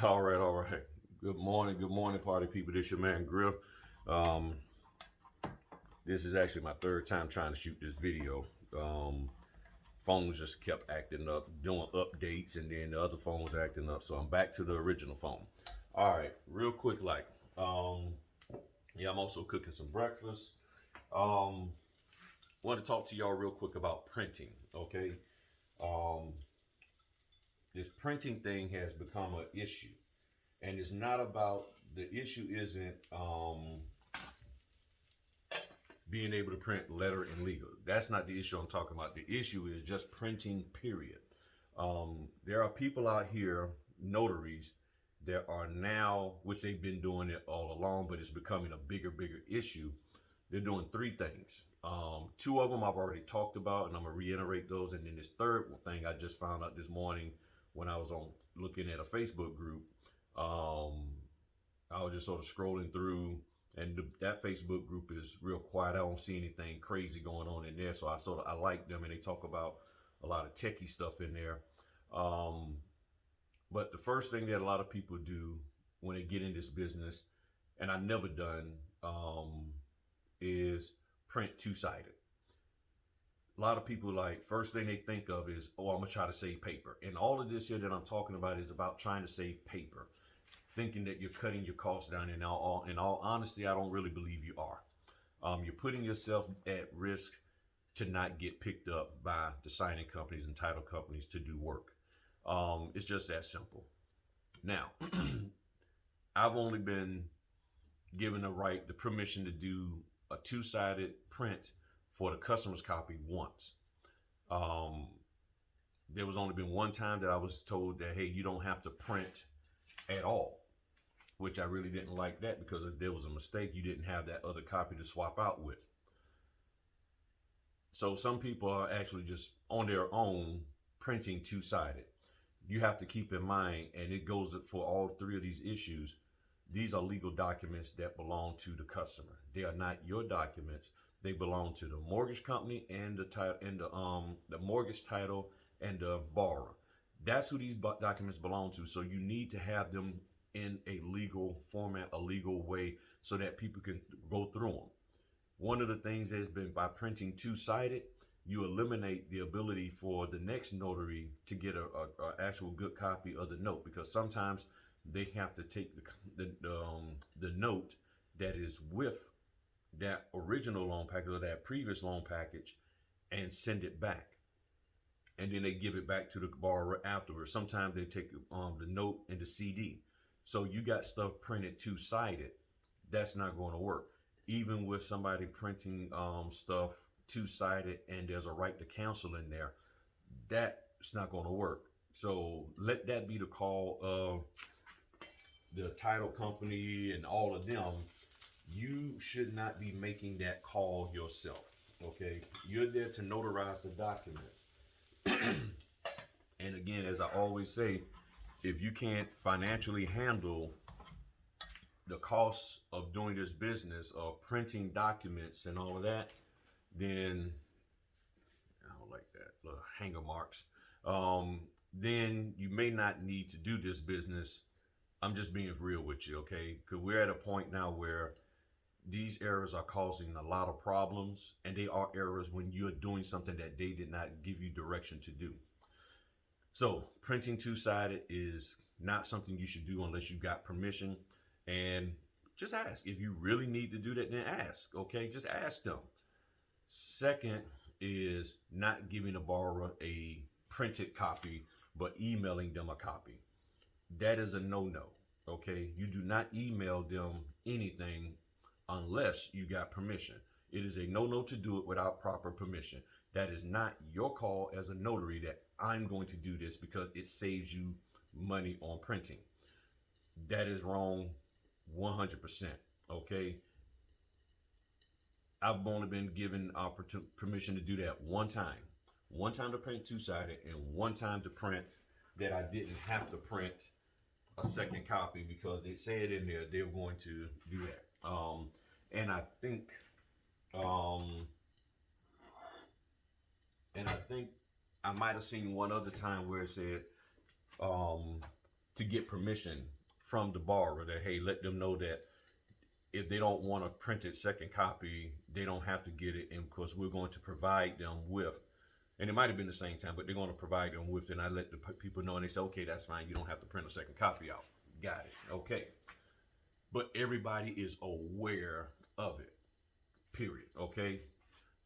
All right, all right. Good morning, party people. This your man Grill. Um, this is actually my third time trying to shoot this video. Um, Phones just kept acting up, doing updates, and then the other phone was acting up. So I'm back to the original phone. All right, real quick, um, yeah, I'm also cooking some breakfast. Um, Want to talk to y'all real quick about printing. Okay, um, this printing thing has become an issue, and it's not about the issue isn't being able to print letter and legal. That's not the issue I'm talking about. The issue is just printing, period. There are people out here, notaries, that are now, which they've been doing it all along, but it's becoming a bigger issue. They're doing three things. Two of them I've already talked about, and I'm gonna reiterate those. And then this third thing I just found out this morning when I was on looking at a Facebook group. Um, I was just sort of scrolling through, and that Facebook group is real quiet. I don't see anything crazy going on in there, so I like them, and they talk about a lot of techie stuff in there. Um, but the first thing that a lot of people do when they get in this business, and I never done, is print two sided. A lot of people like first thing they think of is, oh, I'm gonna try to save paper, and all of this here that I'm talking about is about trying to save paper, thinking that you're cutting your costs down. And in all honesty, I don't really believe you are. You're putting yourself at risk to not get picked up by the signing companies and title companies to do work. It's just that simple. Now, I've only been given the permission to do a two-sided print for the customer's copy once. Um, there was only been one time that I was told that, hey, you don't have to print at all, which I really didn't like that, because if there was a mistake, you didn't have that other copy to swap out with. So some people are actually just on their own printing two-sided. You have to keep in mind, and it goes for all three of these issues, these are legal documents that belong to the customer. They are not your documents. They belong to the mortgage company and the title and the mortgage title and the borrower. That's who these documents belong to. So you need to have them in a legal format, a legal way, so that people can go through them. One of the things has been, by printing two-sided, you eliminate the ability for the next notary to get a actual good copy of the note, because sometimes they have to take the note that is with that original loan package or that previous loan package and send it back, and then they give it back to the borrower afterwards. Sometimes they take the note and the CD. So you got stuff printed two-sided. That's not going to work. Even with somebody printing stuff two-sided and there's a right to counsel in there, that's not going to work. So let that be the call of the title company and all of them. You should not be making that call yourself. Okay, you're there to notarize the documents. And again, as I always say, if you can't financially handle the costs of doing this business of printing documents and all of that, then I don't like that little hanger marks. Then you may not need to do this business. I'm just being real with you, okay? Because we're at a point now where these errors are causing a lot of problems, and they are errors when you're doing something that they did not give you direction to do. So printing two-sided is not something you should do unless you got permission. And just ask. If you really need to do that, then ask. Okay, just ask them. Second is not giving the borrower a printed copy, but emailing them a copy. That is a no-no. Okay, you do not email them anything unless you got permission. It is a no-no to do it without proper permission. That is not your call as a notary that I'm going to do this because it saves you money on printing. That is wrong 100%. Okay, I've only been given permission to do that one time to print two-sided, and one time to print that I didn't have to print a second copy because they said in there they were going to do that. And I think, um, I might have seen one other time where it said, to to get permission from the borrower that, hey, let them know that if they don't want a printed second copy, they don't have to get it. And of course, we're going to provide them with, and it might have been the same time, but they're going to provide them with, and I let the people know, and they say, okay, that's fine. You don't have to print a second copy out. Got it. Okay. But everybody is aware of it, period. Okay.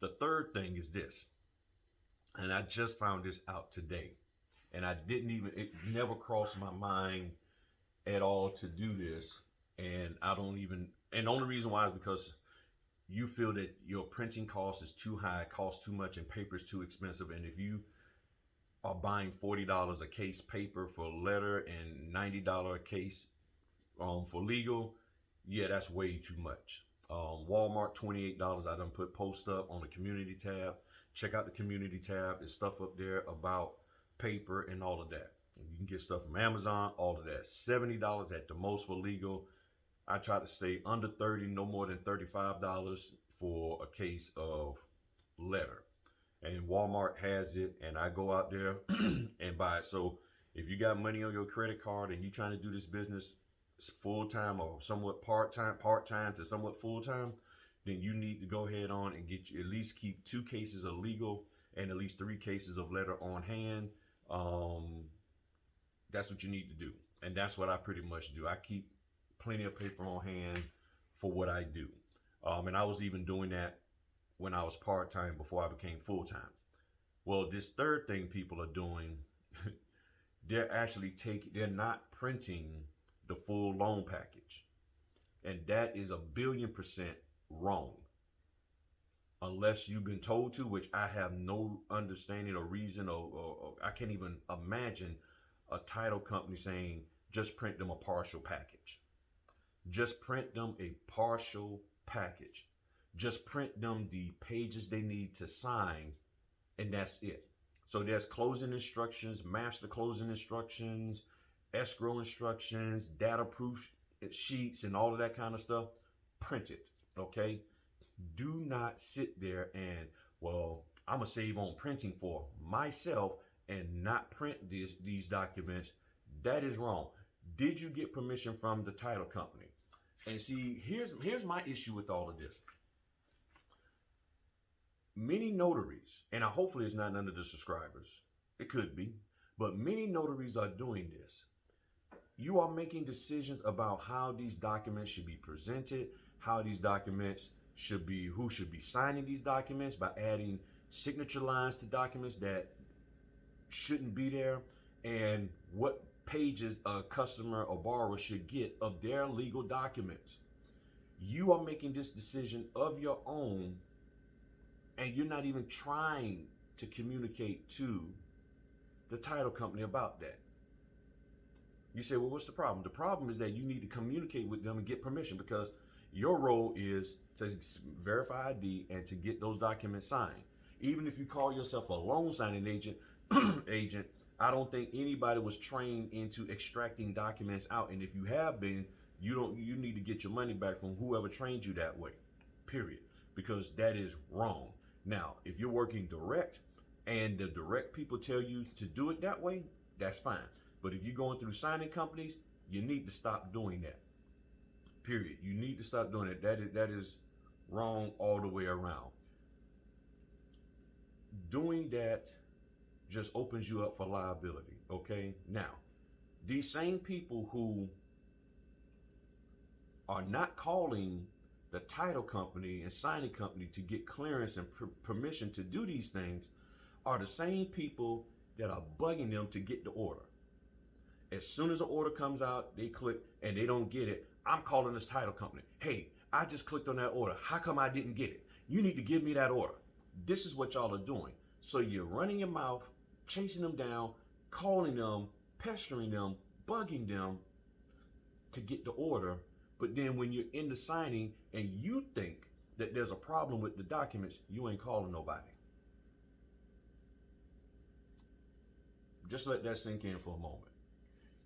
The third thing is this, and I just found this out today, and it never crossed my mind at all to do this. And and the only reason why is because you feel that your printing cost is too high, it costs too much, and paper is too expensive. And if you are buying $40 a case paper for letter and $90 a case for legal, yeah, that's way too much. Walmart, $28. I done put post up on the community tab. Check out the community tab. There's stuff up there about paper and all of that. You can get stuff from Amazon, all of that. $70 at the most for legal. I try to stay under $30, no more than $35 for a case of letter. And Walmart has it, and I go out there and buy it. So if you got money on your credit card and you're trying to do this business full-time or somewhat part-time to somewhat full-time, then you need to go ahead on and at least keep 2 cases of legal and at least 3 cases of letter on hand. That's what you need to do. And that's what I pretty much do. I keep plenty of paper on hand for what I do. And I was even doing that when I was part-time before I became full-time. Well, this third thing people are doing, they're not printing the full loan package. And that is 1,000,000,000% wrong. Unless you've been told to, which I have no understanding or reason, or I can't even imagine a title company saying, just print them a partial package. Just print them a partial package. Just print them the pages they need to sign, and that's it. So there's closing instructions, master closing instructions, escrow instructions, data proof sheets, and all of that kind of stuff. Print it, okay? Do not sit there and, well, I'm going to save on printing for myself and not print these documents. That is wrong. Did you get permission from the title company? And see, here's my issue with all of this. Many notaries, and hopefully it's not none of the subscribers, it could be, but many notaries are doing this. You are making decisions about how these documents should be presented, how these documents should be, who should be signing these documents by adding signature lines to documents that shouldn't be there, and what pages a customer or borrower should get of their legal documents. You are making this decision of your own, and you're not even trying to communicate to the title company about that. You say, well, what's the problem? The problem is that you need to communicate with them and get permission, because your role is to verify ID and to get those documents signed. Even if you call yourself a loan signing agent, I don't think anybody was trained into extracting documents out. And if you have been, you need to get your money back from whoever trained you that way, period, because that is wrong. Now, if you're working direct and the direct people tell you to do it that way, that's fine. But if you're going through signing companies, you need to stop doing that, period. You need to stop doing it. That is wrong all the way around. Doing that just opens you up for liability, okay? Now, these same people who are not calling the title company and signing company to get clearance and permission to do these things are the same people that are bugging them to get the order. As soon as the order comes out, they click and they don't get it. I'm calling this title company. Hey, I just clicked on that order. How come I didn't get it? You need to give me that order. This is what y'all are doing. So you're running your mouth, chasing them down, calling them, pestering them, bugging them to get the order. But then when you're in the signing and you think that there's a problem with the documents, you ain't calling nobody. Just let that sink in for a moment.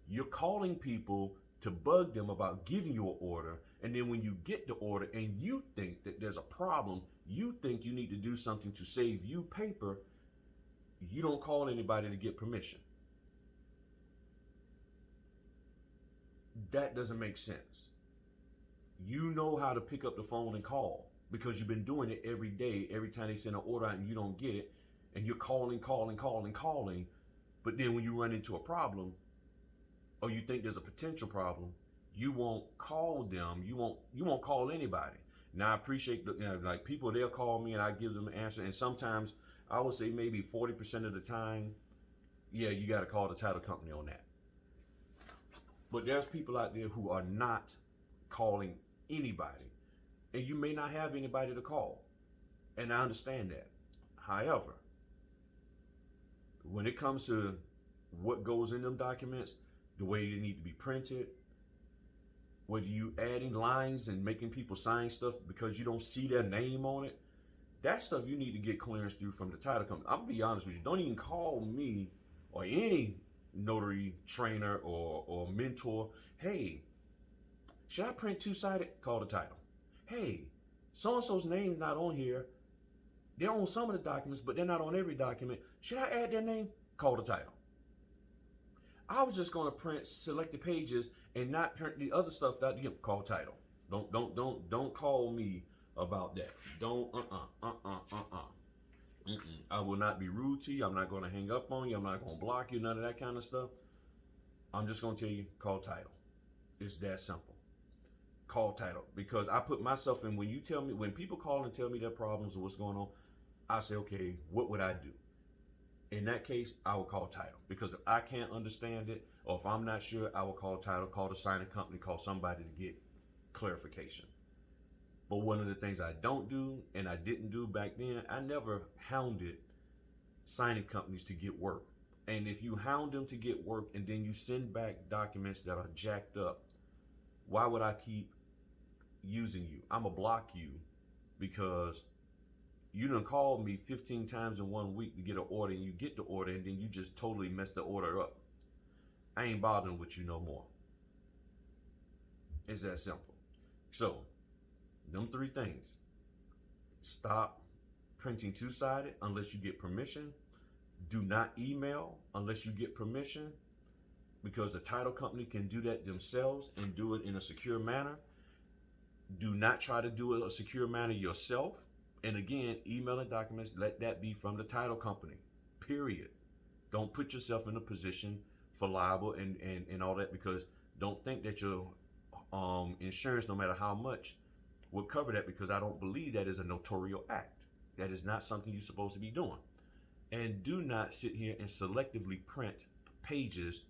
You're calling people to bug them about giving you an order, and then when you get the order and you think that there's a problem, you think you need to do something to save you paper, you don't call anybody to get permission. That doesn't make sense. You know how to pick up the phone and call because you've been doing it every day. Every time they send an order out and you don't get it, and you're calling. But then when you run into a problem, or you think there's a potential problem, you won't call them. You won't call anybody. Now I appreciate like people, they'll call me and I give them an answer. And sometimes I would say maybe 40% of the time, yeah, you got to call the title company on that. But there's people out there who are not calling anybody, and you may not have anybody to call, and I understand that. However, when it comes to what goes in them documents, the way they need to be printed, whether you adding lines and making people sign stuff because you don't see their name on it, that stuff you need to get clearance through from the title company. I'm gonna be honest with you, don't even call me or any notary trainer or mentor. Hey, should I print two-sided? Call the title. Hey, so-and-so's name's not on here. They're on some of the documents, but they're not on every document. Should I add their name? Call the title. I was just gonna print selected pages and not print the other stuff that you call title. Don't call me about that. Don't I will not be rude to you. I'm not gonna hang up on you. I'm not gonna block you. None of that kind of stuff. I'm just gonna tell you, call title. It's that simple. Call title, because I put myself in. When people call and tell me their problems or what's going on, I say, okay, what would I do? In that case, I will call title, because if I can't understand it, or if I'm not sure, I will call title, call the signing company, call somebody to get clarification. But one of the things I don't do, and I didn't do back then, I never hounded signing companies to get work. And if you hound them to get work and then you send back documents that are jacked up, why would I keep using you? I'm gonna block you because you done called me 15 times in 1 week to get an order, and you get the order and then you just totally mess the order up. I ain't bothering with you no more. It's that simple. So, them 3 things. Stop printing two-sided unless you get permission. Do not email unless you get permission, because the title company can do that themselves and do it in a secure manner. Do not try to do it a secure manner yourself. And again, emailing documents, let that be from the title company, period. Don't put yourself in a position for liable and all that, because don't think that your insurance, no matter how much, will cover that, because I don't believe that is a notarial act. That is not something you're supposed to be doing. And do not sit here and selectively print pages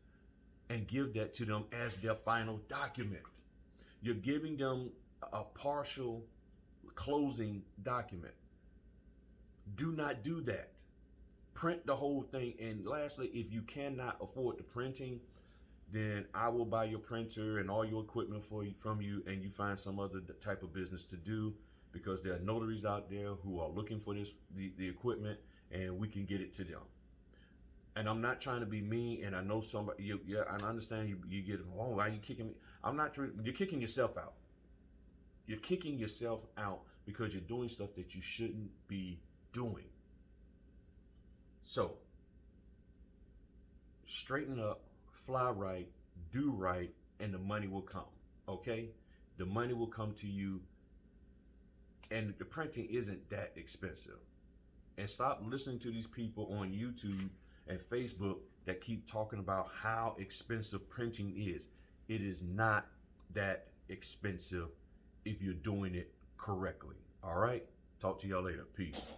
and give that to them as their final document. You're giving them a partial closing document. Do not do that. Print the whole thing. And lastly, if you cannot afford the printing, then I will buy your printer and all your equipment from you, and you find some other type of business to do, because there are notaries out there who are looking for the equipment, and we can get it to them. And I'm not trying to be mean, and I know somebody, I understand you get, oh, why are you kicking me? I'm not, you're kicking yourself out. You're kicking yourself out because you're doing stuff that you shouldn't be doing. So, straighten up, fly right, do right, and the money will come, okay? The money will come to you, and the printing isn't that expensive. And stop listening to these people on YouTube and Facebook that keep talking about how expensive printing is. It is not that expensive if you're doing it correctly. All right? Talk to y'all later. Peace.